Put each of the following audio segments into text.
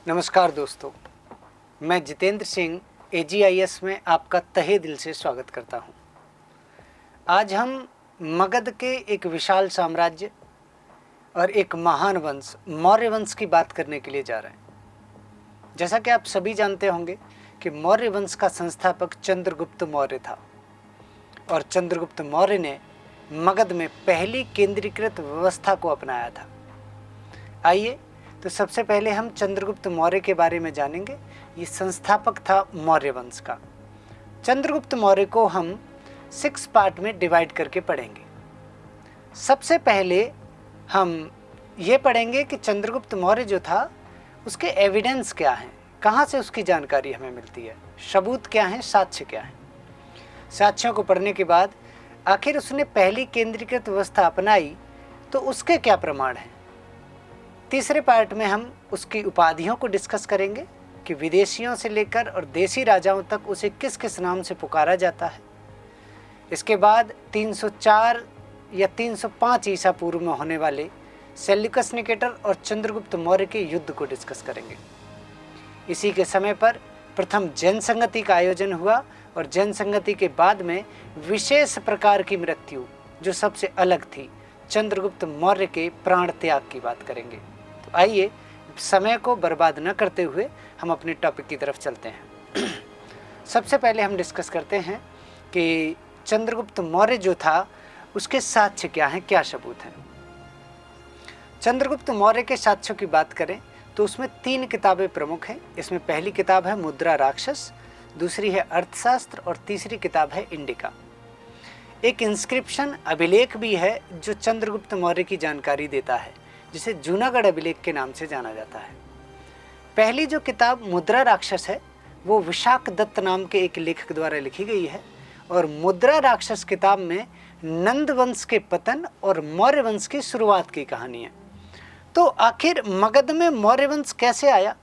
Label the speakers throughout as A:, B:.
A: नमस्कार दोस्तों, मैं जितेंद्र सिंह AGIS में आपका तहे दिल से स्वागत करता हूं। आज हम मगध के एक विशाल साम्राज्य और एक महान वंश मौर्य वंश की बात करने के लिए जा रहे हैं। जैसा कि आप सभी जानते होंगे कि मौर्य वंश का संस्थापक चंद्रगुप्त मौर्य था और चंद्रगुप्त मौर्य ने मगध में पहली केंद्रीकृत व्यवस्था को अपनाया था। आइए तो सबसे पहले हम चंद्रगुप्त मौर्य के बारे में जानेंगे। ये संस्थापक था मौर्य वंश का। चंद्रगुप्त मौर्य को हम 6 पार्ट में डिवाइड करके पढ़ेंगे। सबसे पहले हम ये पढ़ेंगे कि चंद्रगुप्त मौर्य जो था उसके एविडेंस क्या हैं, कहाँ से उसकी जानकारी हमें मिलती है, सबूत क्या हैं, साक्ष्य क्या हैं। साक्ष्यों को पढ़ने के बाद आखिर उसने पहली केंद्रीकृत व्यवस्था अपनाई तो उसके क्या प्रमाण हैं। तीसरे पार्ट में हम उसकी उपाधियों को डिस्कस करेंगे कि विदेशियों से लेकर और देसी राजाओं तक उसे किस किस नाम से पुकारा जाता है। इसके बाद 304 या 305 ईसा पूर्व में होने वाले सेल्यूकस निकेटर और चंद्रगुप्त मौर्य के युद्ध को डिस्कस करेंगे। इसी के समय पर प्रथम जैन संगति का आयोजन हुआ और जैन संगति के बाद में विशेष प्रकार की मृत्यु जो सबसे अलग थी, चंद्रगुप्त मौर्य के प्राण त्याग की बात करेंगे। तो आइए समय को बर्बाद न करते हुए हम अपने टॉपिक की तरफ चलते हैं। सबसे पहले हम डिस्कस करते हैं कि चंद्रगुप्त मौर्य जो था उसके साक्ष्य क्या हैं, क्या सबूत हैं। चंद्रगुप्त मौर्य के साक्ष्यों की बात करें तो उसमें 3 किताबें प्रमुख हैं। इसमें पहली किताब है मुद्रा राक्षस, दूसरी है अर्थशास्त्र और तीसरी किताब है इंडिका। एक इंस्क्रिप्शन अभिलेख भी है जो चंद्रगुप्त मौर्य की जानकारी देता है, जिसे जूनागढ़ अभिलेख के नाम से जाना जाता है। पहली जो किताब मुद्रा राक्षस है वो विशाख दत्त नाम के एक लेखक द्वारा लिखी गई है और मुद्रा राक्षस किताब में नंद वंश के पतन और मौर्य वंश की शुरुआत की कहानी है। तो आखिर मगध में मौर्य वंश कैसे आया,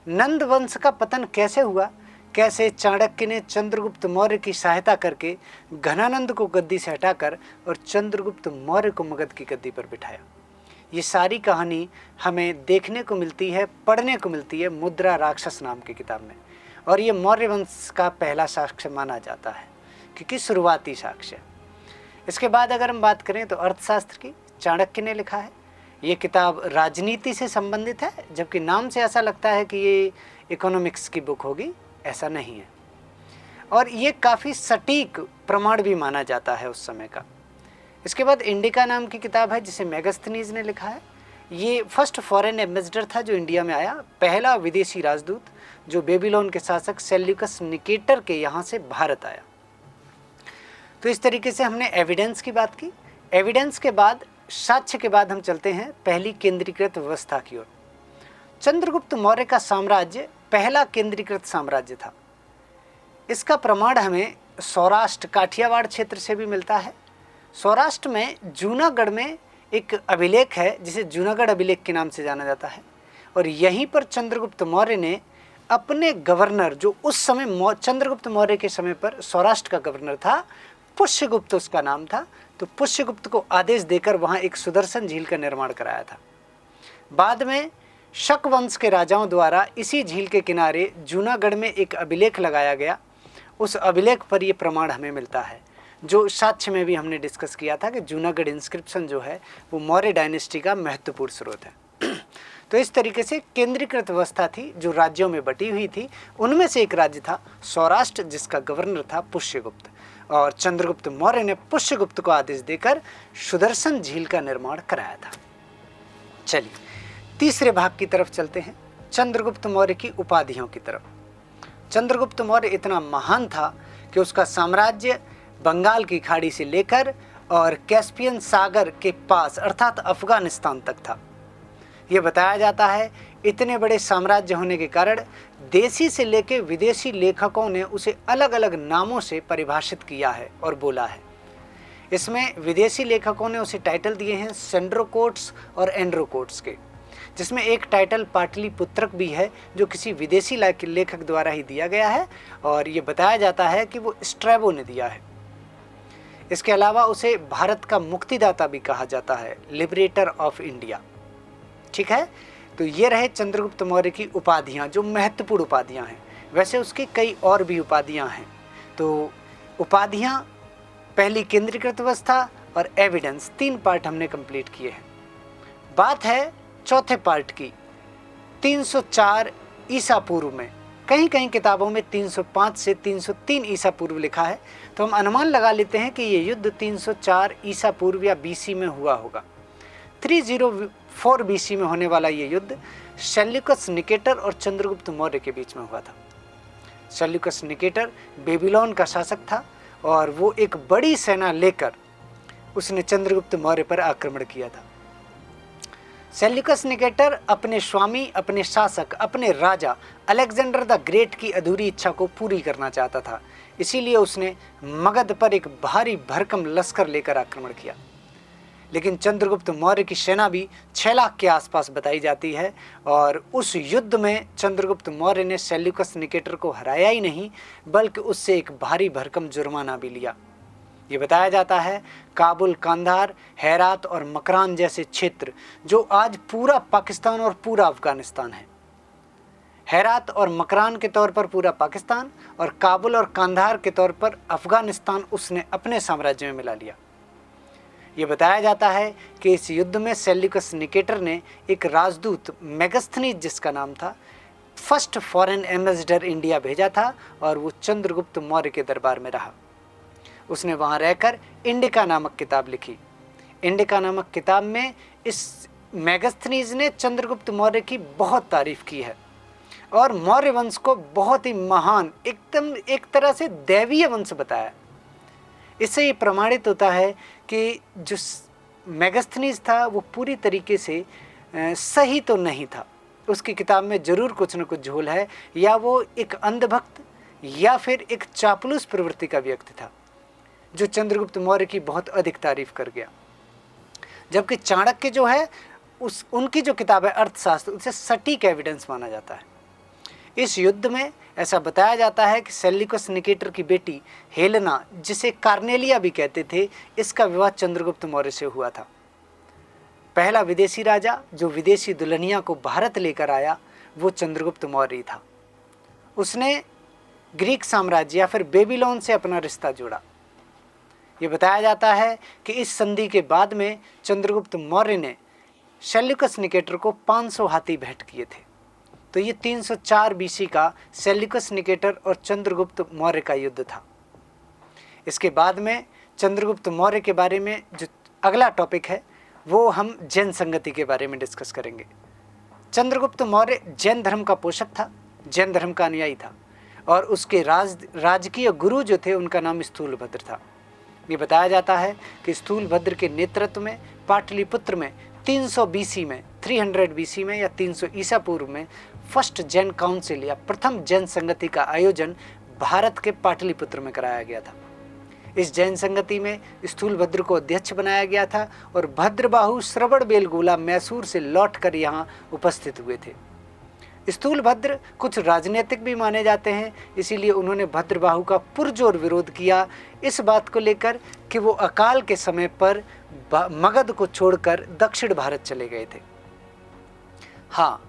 A: नंद वंश का पतन कैसे हुआ, कैसे चाणक्य ने चंद्रगुप्त मौर्य की सहायता करके घनानंद को गद्दी से हटाकर और चंद्रगुप्त मौर्य को मगध की गद्दी पर बिठाया, ये सारी कहानी हमें देखने को मिलती है, पढ़ने को मिलती है मुद्रा राक्षस नाम की किताब में। और ये मौर्य वंश का पहला साक्ष्य माना जाता है क्योंकि शुरुआती साक्ष्य। इसके बाद अगर हम बात करें तो अर्थशास्त्र की चाणक्य ने लिखा है। ये किताब राजनीति से संबंधित है, जबकि नाम से ऐसा लगता है कि ये इकोनॉमिक्स की बुक होगी, ऐसा नहीं है। और ये काफ़ी सटीक प्रमाण भी माना जाता है उस समय का। इसके बाद इंडिका नाम की किताब है जिसे मेगास्थनीज ने लिखा है। ये फर्स्ट फॉरेन एम्बेसडर था जो इंडिया में आया, पहला विदेशी राजदूत जो बेबीलोन के शासक सेल्यूकस निकेटर के यहाँ से भारत आया। तो इस तरीके से हमने एविडेंस की बात की। एविडेंस के बाद, साक्ष्य के बाद हम चलते हैं पहली केंद्रीकृत व्यवस्था की ओर। चंद्रगुप्त मौर्य का साम्राज्य पहला केंद्रीकृत साम्राज्य था। इसका प्रमाण हमें सौराष्ट्र काठियावाड़ क्षेत्र से भी मिलता है। सौराष्ट्र में जूनागढ़ में एक अभिलेख है जिसे जूनागढ़ अभिलेख के नाम से जाना जाता है और यहीं पर चंद्रगुप्त मौर्य ने अपने गवर्नर, जो उस समय चंद्रगुप्त मौर्य के समय पर सौराष्ट्र का गवर्नर था, पुष्यगुप्त उसका नाम था, तो पुष्यगुप्त को आदेश देकर वहाँ एक सुदर्शन झील का निर्माण कराया था। बाद में शक वंश के राजाओं द्वारा इसी झील के किनारे जूनागढ़ में एक अभिलेख लगाया गया। उस अभिलेख पर ये प्रमाण हमें मिलता है, जो साक्ष्य में भी हमने डिस्कस किया था कि जूनागढ़ इंस्क्रिप्शन जो है वो मौर्य डायनेस्टी का महत्वपूर्ण स्रोत है। तो इस तरीके से केंद्रीकृत व्यवस्था थी जो राज्यों में बटी हुई थी। उनमें से एक राज्य था सौराष्ट्र जिसका गवर्नर था पुष्यगुप्त, और चंद्रगुप्त मौर्य ने पुष्यगुप्त को आदेश देकर सुदर्शन झील का निर्माण कराया था। चलिए तीसरे भाग की तरफ चलते हैं, चंद्रगुप्त मौर्य की उपाधियों की तरफ। चंद्रगुप्त मौर्य इतना महान था कि उसका साम्राज्य बंगाल की खाड़ी से लेकर और कैस्पियन सागर के पास अर्थात अफगानिस्तान तक था। ये बताया जाता है इतने बड़े साम्राज्य होने के कारण देसी से लेकर विदेशी लेखकों ने उसे अलग अलग नामों से परिभाषित किया है और बोला है। इसमें विदेशी लेखकों ने उसे टाइटल दिए हैं सेंड्रोकोट्स और एंड्रोकोट्स के, जिसमें एक टाइटल पाटलिपुत्रक भी है जो किसी विदेशी लेखक द्वारा ही दिया गया है और ये बताया जाता है कि वो स्ट्रैबो ने दिया है। इसके अलावा उसे भारत का मुक्तिदाता भी कहा जाता है, लिबरेटर ऑफ इंडिया। ठीक है, तो ये रहे चंद्रगुप्त मौर्य की उपाधियाँ, जो महत्वपूर्ण उपाधियाँ हैं। वैसे उसकी कई और भी उपाधियाँ हैं। तो उपाधियाँ, पहली केंद्रीकृत अवस्था और एविडेंस, 3 पार्ट हमने कंप्लीट किए हैं। बात है चौथे पार्ट की, 304 ईसा पूर्व में। कहीं कहीं किताबों में 305 से 303 ईसा पूर्व लिखा है, तो हम अनुमान लगा लेते हैं कि ये युद्ध 304 ईसा पूर्व या बीसी में हुआ होगा। 304 बीसी में होने वाला ये युद्ध सेल्यूकस निकेटर और चंद्रगुप्त मौर्य के बीच में हुआ था। सेल्यूकस निकेटर बेबीलोन का शासक था और वो एक बड़ी सेना लेकर उसने चंद्रगुप्त मौर्य पर आक्रमण किया था। सेल्यूकस निकेटर अपने स्वामी, अपने शासक, अपने राजा अलेक्जेंडर द ग्रेट की अधूरी इच्छा को पूरी करना चाहता था। इसीलिए उसने मगध पर एक भारी भरकम लश्कर लेकर आक्रमण किया। लेकिन चंद्रगुप्त मौर्य की सेना भी 6 लाख के आसपास बताई जाती है और उस युद्ध में चंद्रगुप्त मौर्य ने सेल्यूकस निकेटर को हराया ही नहीं, बल्कि उससे एक भारी भरकम जुर्माना भी लिया। ये बताया जाता है काबुल, कांधार, हेरात और मकरान जैसे क्षेत्र, जो आज पूरा पाकिस्तान और पूरा अफगानिस्तान है, हेरात और मकरान के तौर पर पूरा पाकिस्तान और काबुल और कांधार के तौर पर अफगानिस्तान उसने अपने साम्राज्य में मिला लिया। ये बताया जाता है कि इस युद्ध में सेल्यूकस निकेटर ने एक राजदूत मेगस्थनीज, जिसका नाम था, फर्स्ट फॉरेन एम्बेसडर इंडिया भेजा था और वो चंद्रगुप्त मौर्य के दरबार में रहा। उसने वहाँ रहकर इंडिका नामक किताब लिखी। इंडिका नामक किताब में इस मेगस्थनीज ने चंद्रगुप्त मौर्य की बहुत तारीफ की है और मौर्य वंश को बहुत ही महान, एकदम एक तरह से दैवीय वंश बताया। इससे ये प्रमाणित होता है कि जो मेगस्थनीज था वो पूरी तरीके से सही तो नहीं था। उसकी किताब में जरूर कुछ न कुछ झोल है, या वो एक अंधभक्त या फिर एक चापलूस प्रवृत्ति का व्यक्ति था जो चंद्रगुप्त मौर्य की बहुत अधिक तारीफ कर गया। जबकि चाणक्य जो है उनकी जो किताब है अर्थशास्त्र, उसे सटीक एविडेंस माना जाता है। इस युद्ध में ऐसा बताया जाता है कि सेल्यूकस निकेटर की बेटी हेलेना, जिसे कार्नेलिया भी कहते थे, इसका विवाह चंद्रगुप्त मौर्य से हुआ था। पहला विदेशी राजा जो विदेशी दुल्हनिया को भारत लेकर आया वो चंद्रगुप्त मौर्य था। उसने ग्रीक साम्राज्य या फिर बेबीलोन से अपना रिश्ता जोड़ा। ये बताया जाता है कि इस संधि के बाद में चंद्रगुप्त मौर्य ने सेल्यूकस निकेटर को 500 हाथी भेंट किए थे। तो ये 304 बीसी का सेल्यूकस निकेटर और चंद्रगुप्त मौर्य का युद्ध था। इसके बाद में चंद्रगुप्त मौर्य के बारे में जो अगला टॉपिक है वो हम जैन संगति के बारे में डिस्कस करेंगे। चंद्रगुप्त मौर्य जैन धर्म का पोषक था, जैन धर्म का अनुयायी था और उसके राजकीय गुरु जो थे उनका नाम स्थूलभद्र था। ये बताया जाता है कि स्थूलभद्र के नेतृत्व में पाटलिपुत्र में 300 बीसी में, 300 बीसी में या 300 ईसा पूर्व में फर्स्ट जैन काउंसिल या प्रथम जैन संगति का आयोजन भारत के पाटलिपुत्र में कराया गया था। इस जैन संगति में स्थूलभद्र को अध्यक्ष बनाया गया था और भद्रबाहु श्रवणबेलगोला मैसूर से लौटकर यहाँ उपस्थित हुए थे। स्थूलभद्र कुछ राजनीतिक भी माने जाते हैं, इसीलिए उन्होंने भद्रबाहु का पुरजोर विरोध किया इस बात को लेकर कि वो अकाल के समय पर मगध को छोड़कर दक्षिण भारत चले गए थे। हाँ,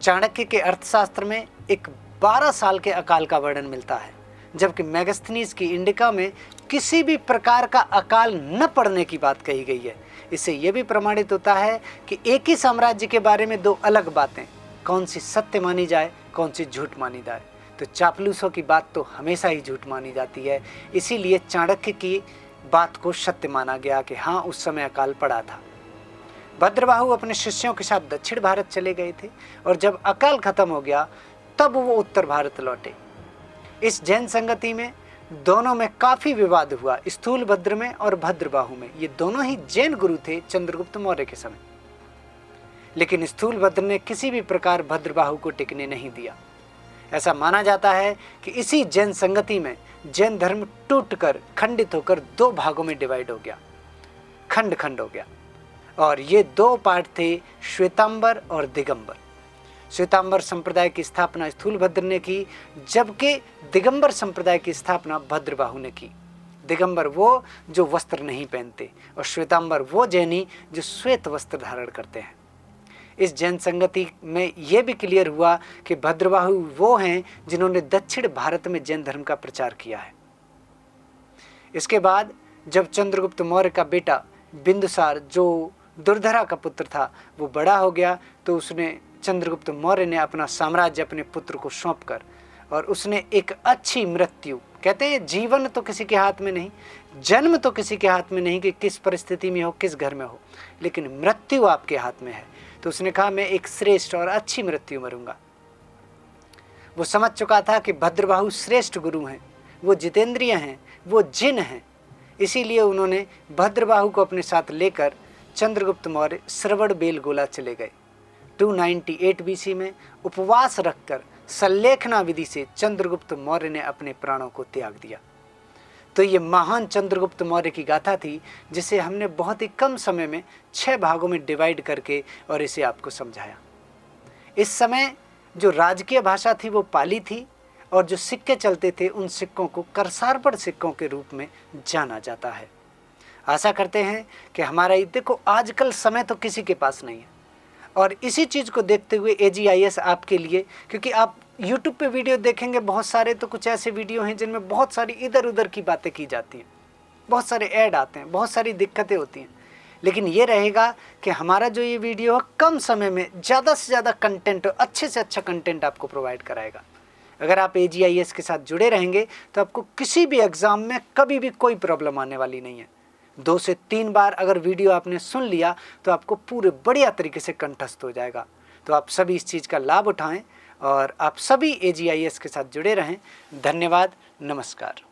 A: चाणक्य के अर्थशास्त्र में एक 12 साल के अकाल का वर्णन मिलता है, जबकि मेगस्थनीज की इंडिका में किसी भी प्रकार का अकाल न पड़ने की बात कही गई है। इससे यह भी प्रमाणित होता है कि एक ही साम्राज्य के बारे में दो अलग बातें, कौन सी सत्य मानी जाए, कौन सी झूठ मानी जाए। तो चापलूसों की बात तो हमेशा ही झूठ मानी जाती है, इसीलिए चाणक्य की बात को सत्य माना गया कि हाँ उस समय अकाल पड़ा था। भद्रबाहु अपने शिष्यों के साथ दक्षिण भारत चले गए थे और जब अकाल खत्म हो गया तब वो उत्तर भारत लौटे। इस जैन संगति में दोनों में काफी विवाद हुआ, स्थूलभद्र में और भद्रबाहु में। ये दोनों ही जैन गुरु थे चंद्रगुप्त मौर्य के समय, लेकिन स्थूलभद्र ने किसी भी प्रकार भद्रबाहु को टिकने नहीं दिया। ऐसा माना जाता है कि इसी जैन संगति में जैन धर्म टूटकर खंडित होकर 2 भागों में डिवाइड हो गया, खंड खंड हो गया। और ये 2 पार्ट थे, श्वेतांबर और दिगंबर। श्वेतांबर संप्रदाय की स्थापना स्थूलभद्र ने की, जबकि दिगंबर संप्रदाय की स्थापना भद्रबाहु ने की। दिगंबर वो जो वस्त्र नहीं पहनते और श्वेतांबर वो जैनी जो श्वेत वस्त्र धारण करते हैं। इस जैन संगति में ये भी क्लियर हुआ कि भद्रबाहु वो हैं जिन्होंने दक्षिण भारत में जैन धर्म का प्रचार किया है। इसके बाद जब चंद्रगुप्त मौर्य का बेटा बिंदुसार, जो दुर्धरा का पुत्र था, वो बड़ा हो गया, तो उसने चंद्रगुप्त मौर्य ने अपना साम्राज्य अपने पुत्र को सौंपकर और उसने एक अच्छी मृत्यु, कहते हैं जीवन तो किसी के हाथ में नहीं, जन्म तो किसी के हाथ में नहीं कि किस परिस्थिति में हो, किस घर में हो, लेकिन मृत्यु आपके हाथ में है। तो उसने कहा मैं एक श्रेष्ठ और अच्छी मृत्यु मरूंगा। वो समझ चुका था कि भद्रबाहु श्रेष्ठ गुरु हैं, वो जितेंद्रिय हैं, वो जिन हैं। इसीलिए उन्होंने भद्रबाहु को अपने साथ लेकर चंद्रगुप्त मौर्य श्रवण बेलगोला चले गए। 298 बीसी में उपवास रखकर संलेखना विधि से चंद्रगुप्त मौर्य ने अपने प्राणों को त्याग दिया। तो ये महान चंद्रगुप्त मौर्य की गाथा थी, जिसे हमने बहुत ही कम समय में 6 भागों में डिवाइड करके और इसे आपको समझाया। इस समय जो राजकीय भाषा थी वो पाली थी, और जो सिक्के चलते थे उन सिक्कों को करसारपड़ सिक्कों के रूप में जाना जाता है। आशा करते हैं कि हमारा ये, देखो आजकल समय तो किसी के पास नहीं है, और इसी चीज़ को देखते हुए AGIS आपके लिए, क्योंकि आप YouTube पे वीडियो देखेंगे बहुत सारे, तो कुछ ऐसे वीडियो हैं जिनमें बहुत सारी इधर उधर की बातें की जाती हैं, बहुत सारे ऐड आते हैं, बहुत सारी दिक्कतें होती हैं, लेकिन ये रहेगा कि हमारा जो ये वीडियो है कम समय में ज़्यादा से ज़्यादा कंटेंट, अच्छे से अच्छा कंटेंट आपको प्रोवाइड कराएगा। अगर आप AGIS के साथ जुड़े रहेंगे तो आपको किसी भी एग्ज़ाम में कभी भी कोई प्रॉब्लम आने वाली नहीं है। 2 से 3 बार अगर वीडियो आपने सुन लिया तो आपको पूरे बढ़िया तरीके से कंठस्थ हो जाएगा। तो आप सभी इस चीज़ का लाभ उठाएं और आप सभी AGIS के साथ जुड़े रहें। धन्यवाद, नमस्कार।